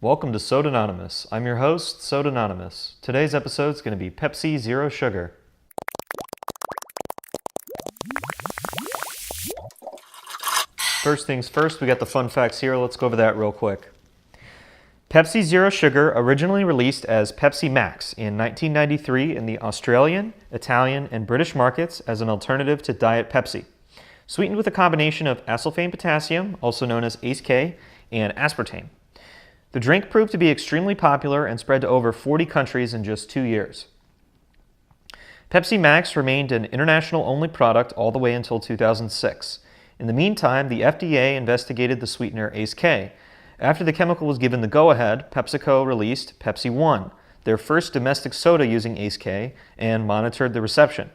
Welcome to Sodanonymous. I'm your host, Sodanonymous. Today's episode is going to be Pepsi Zero Sugar. First things first, we got the fun facts here. Let's go over that real quick. Pepsi Zero Sugar originally released as Pepsi Max in 1993 in the Australian, Italian, and British markets as an alternative to Diet Pepsi. Sweetened with a combination of acesulfame potassium, also known as ACE-K, and aspartame. The drink proved to be extremely popular and spread to over 40 countries in just 2 years. Pepsi Max remained an international-only product all the way until 2006. In the meantime, the FDA investigated the sweetener ACE-K. After the chemical was given the go-ahead, PepsiCo released Pepsi One, their first domestic soda using ACE-K, and monitored the reception.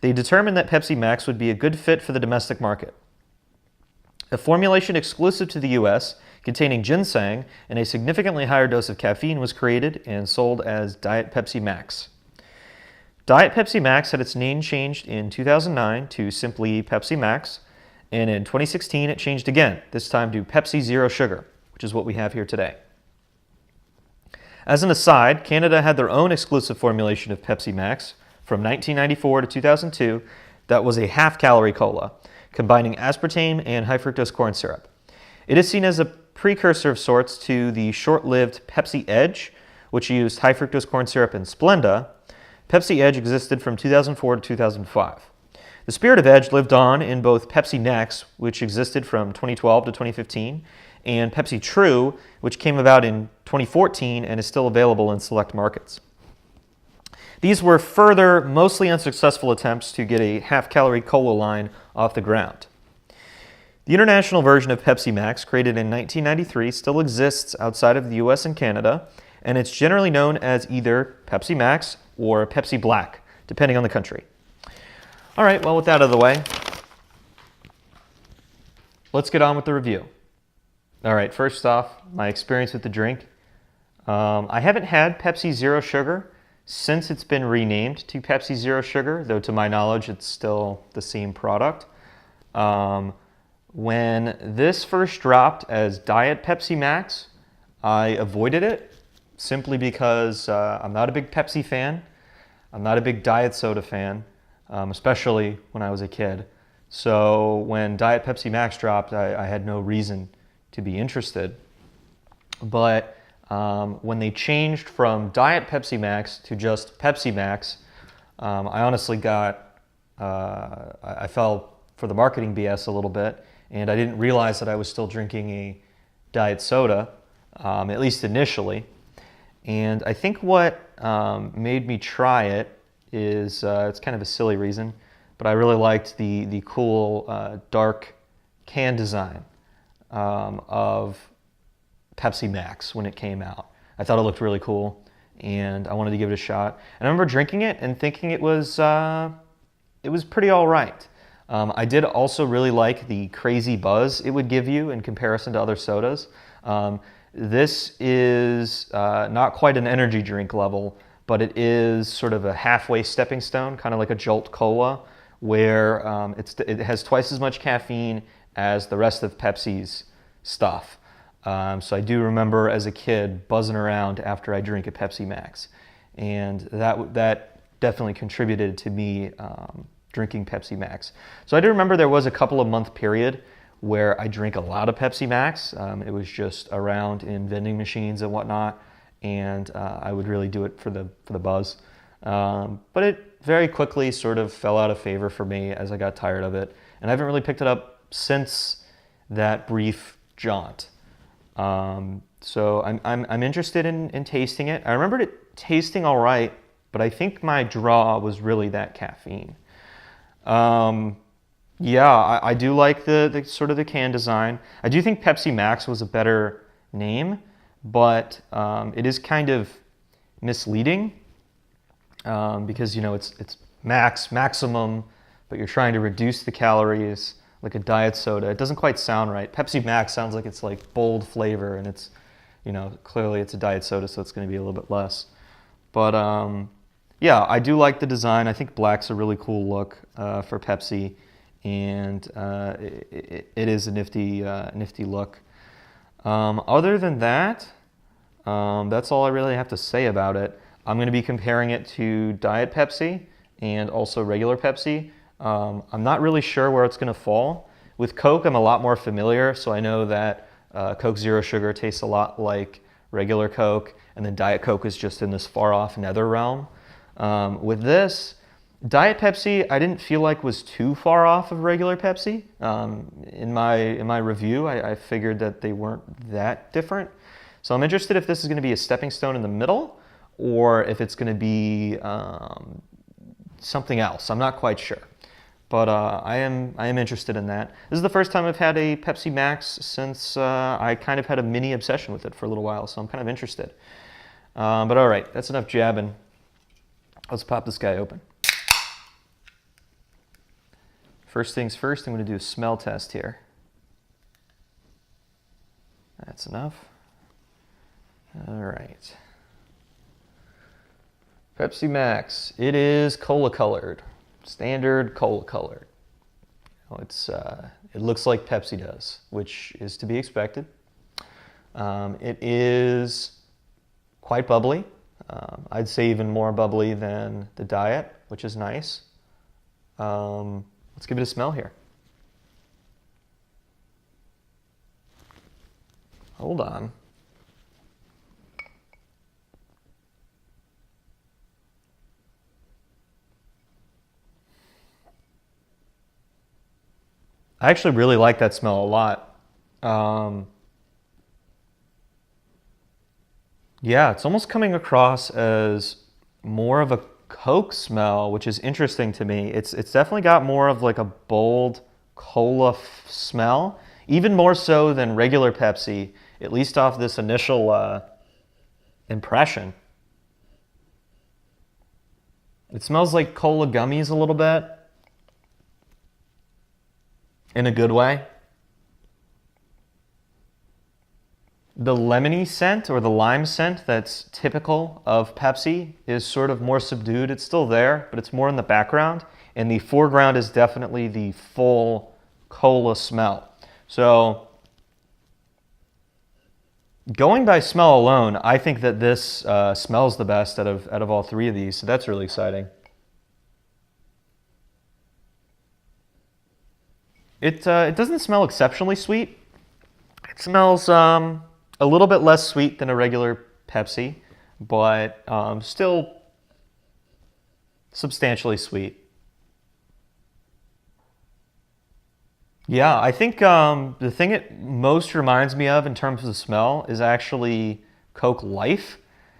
They determined that Pepsi Max would be a good fit for the domestic market. A formulation exclusive to the US, containing ginseng and a significantly higher dose of caffeine, was created and sold as Diet Pepsi Max. Diet Pepsi Max had its name changed in 2009 to simply Pepsi Max, and in 2016 it changed again, this time to Pepsi Zero Sugar, which is what we have here today. As an aside, Canada had their own exclusive formulation of Pepsi Max from 1994 to 2002 that was a half-calorie cola, combining aspartame and high fructose corn syrup. It is seen as a precursor of sorts to the short-lived Pepsi Edge, which used high fructose corn syrup and Splenda. Pepsi Edge existed from 2004 to 2005. The spirit of Edge lived on in both Pepsi Next, which existed from 2012 to 2015, and Pepsi True, which came about in 2014 and is still available in select markets. These were further, mostly unsuccessful attempts to get a half-calorie cola line off the ground. The international version of Pepsi Max, created in 1993, still exists outside of the US and Canada, and it's generally known as either Pepsi Max or Pepsi Black, depending on the country. All right, well, with that out of the way, let's get on with the review. All right, first off, my experience with the drink. I haven't had Pepsi Zero Sugar since it's been renamed to Pepsi Zero Sugar, though to my knowledge it's still the same product. When this first dropped as Diet Pepsi Max, I avoided it simply because I'm not a big Pepsi fan. I'm not a big diet soda fan, especially when I was a kid. So when Diet Pepsi Max dropped, I had no reason to be interested. But when they changed from Diet Pepsi Max to just Pepsi Max, I honestly I fell for the marketing BS a little bit, and I didn't realize that I was still drinking a diet soda, at least initially. And I think what made me try it is, it's kind of a silly reason, but I really liked the cool dark can design of Pepsi Max when it came out. I thought it looked really cool, and I wanted to give it a shot. And I remember drinking it and thinking it was pretty all right. I did also really like the crazy buzz it would give you in comparison to other sodas. This is not quite an energy drink level, but it is sort of a halfway stepping stone, kind of like a Jolt Cola, where it has twice as much caffeine as the rest of Pepsi's stuff. So I do remember as a kid buzzing around after I drink a Pepsi Max, and that definitely contributed to me drinking Pepsi Max. So I do remember there was a couple of month period where I drank a lot of Pepsi Max. It was just around in vending machines and whatnot, and I would really do it for the buzz. But it very quickly sort of fell out of favor for me as I got tired of it, and I haven't really picked it up since that brief jaunt. So I'm interested in tasting it. I remembered it tasting all right, but I think my draw was really that caffeine. Yeah, I do like the sort of the can design. I do think Pepsi Max was a better name, but it is kind of misleading because, you know, it's maximum, but you're trying to reduce the calories like a diet soda. It doesn't quite sound right. Pepsi Max sounds like it's like bold flavor, and it's, you know, clearly it's a diet soda, so it's going to be a little bit less. But yeah, I do like the design. I think black's a really cool look for Pepsi, and it is a nifty look. Other than that, That's all I really have to say about it. I'm going to be comparing it to Diet Pepsi and also regular Pepsi. I'm not really sure where it's going to fall. With Coke, I'm a lot more familiar, so I know that Coke Zero Sugar tastes a lot like regular Coke, and then Diet Coke is just in this far-off nether realm. With this, Diet Pepsi, I didn't feel like was too far off of regular Pepsi. In my review, I figured that they weren't that different. So I'm interested if this is going to be a stepping stone in the middle, or if it's going to be something else. I'm not quite sure, but I am interested in that. This is the first time I've had a Pepsi Max since I kind of had a mini obsession with it for a little while, so I'm kind of interested. But all right, that's enough jabbing. Let's pop this guy open. First things first, I'm going to do a smell test here. That's enough. All right. Pepsi Max. It is cola colored, standard cola colored. It looks like Pepsi does, which is to be expected. It is quite bubbly. I'd say even more bubbly than the Diet, which is nice. Let's give it a smell here. Hold on. I actually really like that smell a lot. Yeah, it's almost coming across as more of a Coke smell, which is interesting to me. It's definitely got more of like a bold cola smell, even more so than regular Pepsi, at least off this initial impression. It smells like cola gummies a little bit, in a good way. The lemony scent or the lime scent that's typical of Pepsi is sort of more subdued. It's still there, but it's more in the background. And the foreground is definitely the full cola smell. So going by smell alone, I think that this smells the best out of all three of these. So that's really exciting. It doesn't smell exceptionally sweet. It smells a little bit less sweet than a regular Pepsi, but still substantially sweet. Yeah, I think the thing it most reminds me of in terms of the smell is actually Coke Life,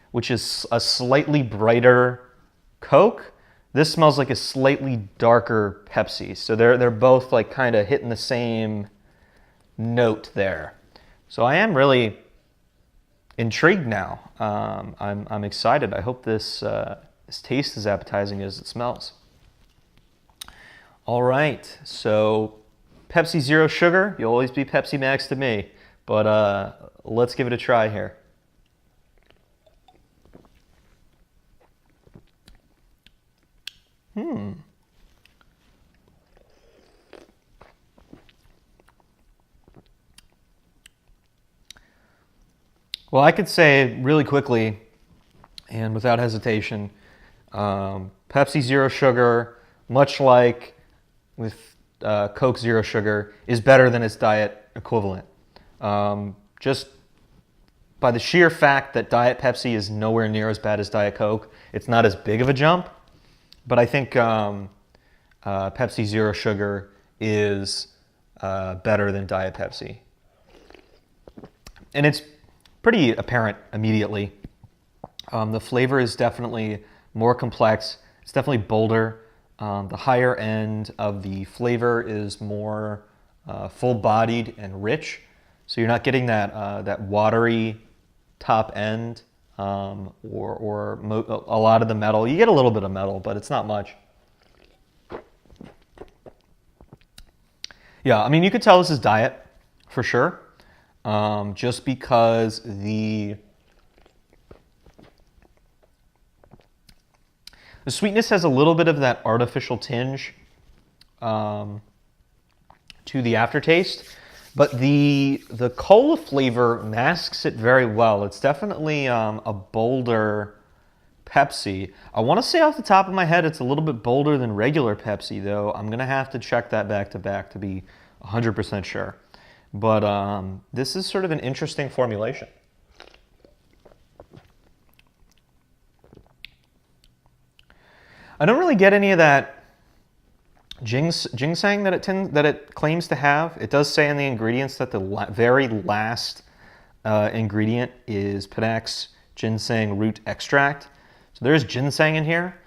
which is a slightly brighter Coke. This smells like a slightly darker Pepsi. So they're both like kind of hitting the same note there. So I am really intrigued now. I'm excited. I hope this tastes as appetizing as it smells. All right, so Pepsi Zero Sugar. You'll always be Pepsi Max to me, but let's give it a try here. Well, I could say really quickly and without hesitation, Pepsi Zero Sugar, much like with Coke Zero Sugar, is better than its Diet equivalent. Just by the sheer fact that Diet Pepsi is nowhere near as bad as Diet Coke, it's not as big of a jump. But I think Pepsi Zero Sugar is better than Diet Pepsi. And it's pretty apparent immediately. The flavor is definitely more complex. It's definitely bolder. The higher end of the flavor is more full-bodied and rich. So you're not getting that watery top end or a lot of the metal. You get a little bit of metal, but it's not much. Yeah, I mean, you could tell this is Diet for sure. Just because the sweetness has a little bit of that artificial tinge to the aftertaste. But the cola flavor masks it very well. It's definitely a bolder Pepsi. I want to say off the top of my head it's a little bit bolder than regular Pepsi, though. I'm going to have to check that back to back to be 100% sure. But this is sort of an interesting formulation. I don't really get any of that ginseng that it claims to have. It does say in the ingredients that the very last ingredient is Panax ginseng root extract. So there is ginseng in here.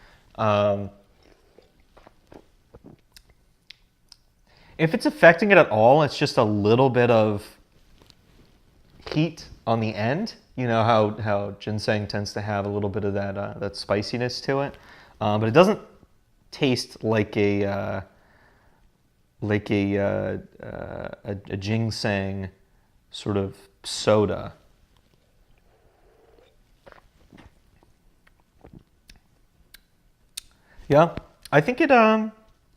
If it's affecting it at all, it's just a little bit of heat on the end. You know how ginseng tends to have a little bit of that spiciness to it, but it doesn't taste like a ginseng sort of soda. Yeah, I think it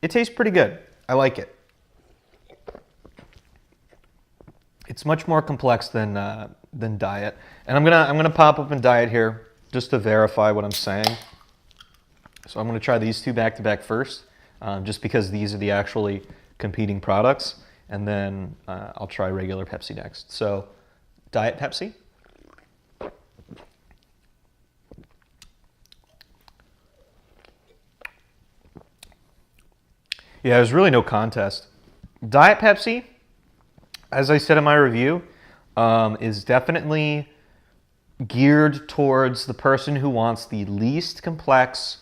tastes pretty good. I like it. It's much more complex than Diet, and I'm gonna pop open Diet here just to verify what I'm saying. So I'm gonna try these two back to back first, just because these are the actually competing products, and then I'll try regular Pepsi next. So, Diet Pepsi. Yeah, there's really no contest. Diet Pepsi, as I said in my review, is definitely geared towards the person who wants the least complex,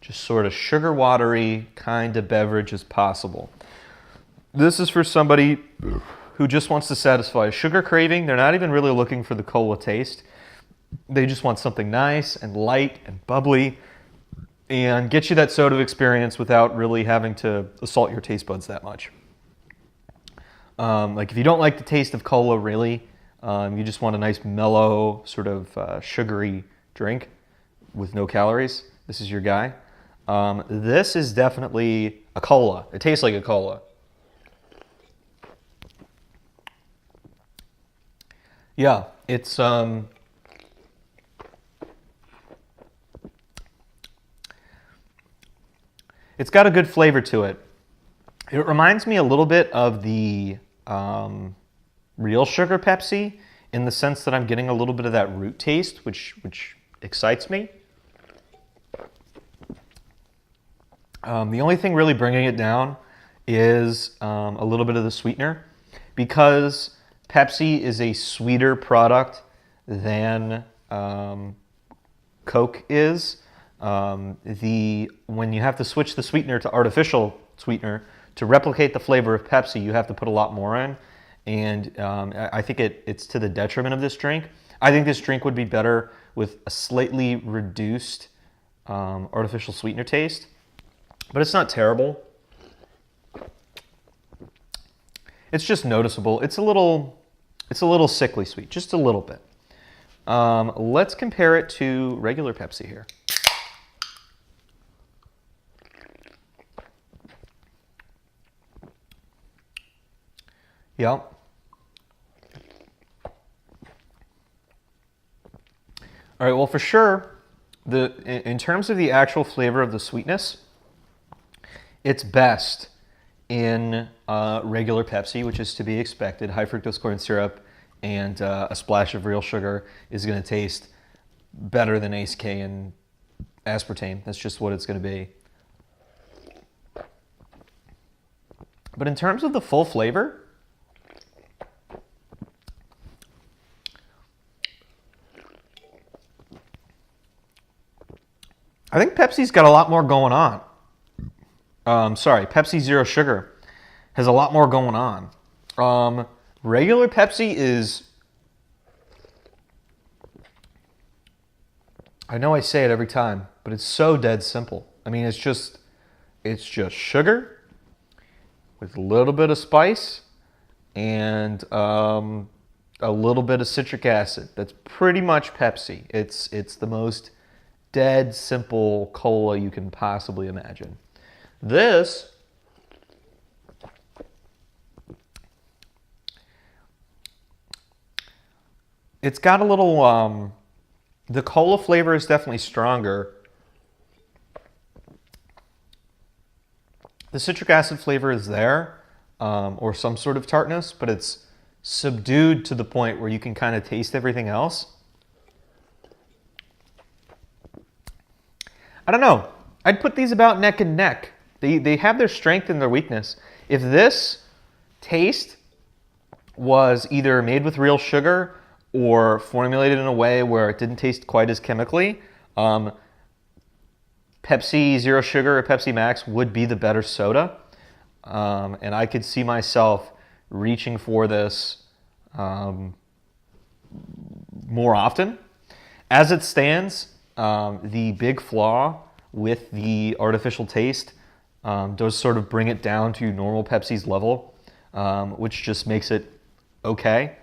just sort of sugar watery kind of beverage as possible. This is for somebody who just wants to satisfy a sugar craving. They're not even really looking for the cola taste. They just want something nice and light and bubbly and get you that soda experience without really having to assault your taste buds that much. Like if you don't like the taste of cola really, you just want a nice mellow sort of sugary drink with no calories, this is your guy. This is definitely a cola. It tastes like a cola. Yeah, it's got a good flavor to it. It reminds me a little bit of the real sugar Pepsi in the sense that I'm getting a little bit of that root taste, which excites me. The only thing really bringing it down is a little bit of the sweetener, because Pepsi is a sweeter product than Coke is. When you have to switch the sweetener to artificial sweetener to replicate the flavor of Pepsi, you have to put a lot more in, and I think it's to the detriment of this drink. I think this drink would be better with a slightly reduced artificial sweetener taste, but it's not terrible. It's just noticeable. It's a little sickly sweet, just a little bit. Let's compare it to regular Pepsi here. Yeah. All right, well, for sure, in terms of the actual flavor of the sweetness, it's best in regular Pepsi, which is to be expected. High fructose corn syrup and a splash of real sugar is going to taste better than Ace K and aspartame. That's just what it's going to be. But in terms of the full flavor, I think Pepsi's got a lot more going on. Pepsi Zero Sugar has a lot more going on. Regular Pepsi is, I know I say it every time, but it's so dead simple. I mean, it's just sugar with a little bit of spice and a little bit of citric acid. That's pretty much Pepsi. It's the most dead simple cola you can possibly imagine. This It's got a little, the cola flavor is definitely stronger. The citric acid flavor is there, or some sort of tartness, but it's subdued to the point where you can kind of taste everything else. I don't know. I'd put these about neck and neck. They have their strength and their weakness. If this taste was either made with real sugar or formulated in a way where it didn't taste quite as chemically, Pepsi Zero Sugar or Pepsi Max would be the better soda. And I could see myself reaching for this more often. As it stands, the big flaw with the artificial taste does sort of bring it down to normal Pepsi's level, which just makes it okay.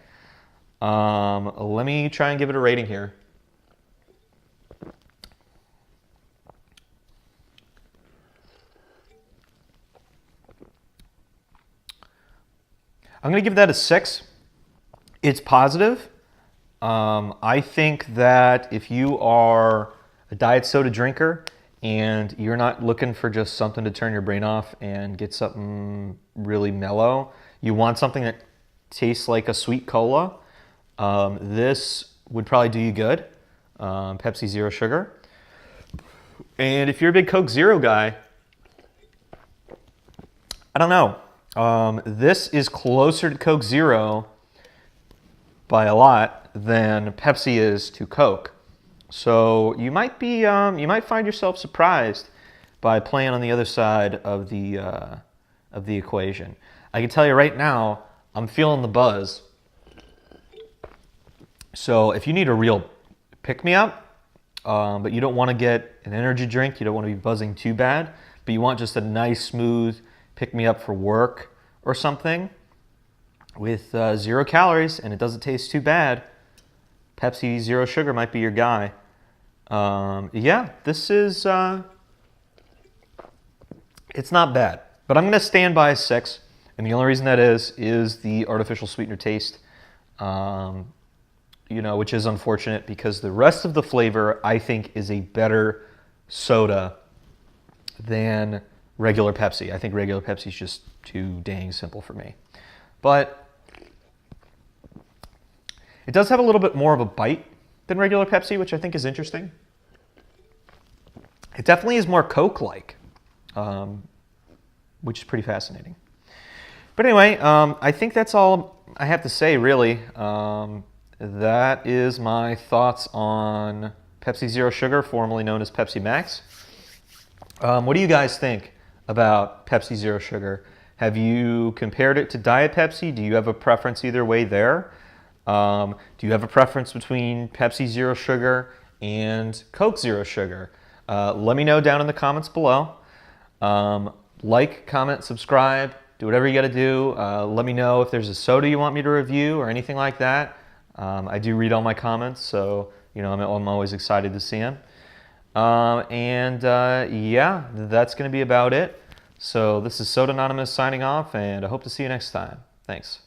Let me try and give it a rating here. I'm going to give that a 6. It's positive. I think that if you are a diet soda drinker and you're not looking for just something to turn your brain off and get something really mellow, you want something that tastes like a sweet cola, this would probably do you good. Pepsi Zero Sugar. And if you're a big Coke Zero guy, I don't know. This is closer to Coke Zero by a lot than Pepsi is to Coke. So you might find yourself surprised by playing on the other side of the equation. I can tell you right now, I'm feeling the buzz. So if you need a real pick-me-up, but you don't want to get an energy drink, you don't want to be buzzing too bad, but you want just a nice, smooth pick-me-up for work or something with 0 calories and it doesn't taste too bad, Pepsi Zero Sugar might be your guy. Yeah, this is, it's not bad, but I'm going to stand by a 6, and the only reason that is the artificial sweetener taste, which is unfortunate because the rest of the flavor, I think, is a better soda than regular Pepsi. I think regular Pepsi is just too dang simple for me. But it does have a little bit more of a bite than regular Pepsi, which I think is interesting. It definitely is more Coke-like, which is pretty fascinating. But anyway, I think that's all I have to say, really. That is my thoughts on Pepsi Zero Sugar, formerly known as Pepsi Max. What do you guys think about Pepsi Zero Sugar? Have you compared it to Diet Pepsi? Do you have a preference either way there? Do you have a preference between Pepsi Zero Sugar and Coke Zero Sugar? Let me know down in the comments below. Like, comment, subscribe, do whatever you got to do. Let me know if there's a soda you want me to review or anything like that. I do read all my comments, so I'm always excited to see them. Yeah, that's going to be about it. So this is Sodanonymous signing off, and I hope to see you next time. Thanks.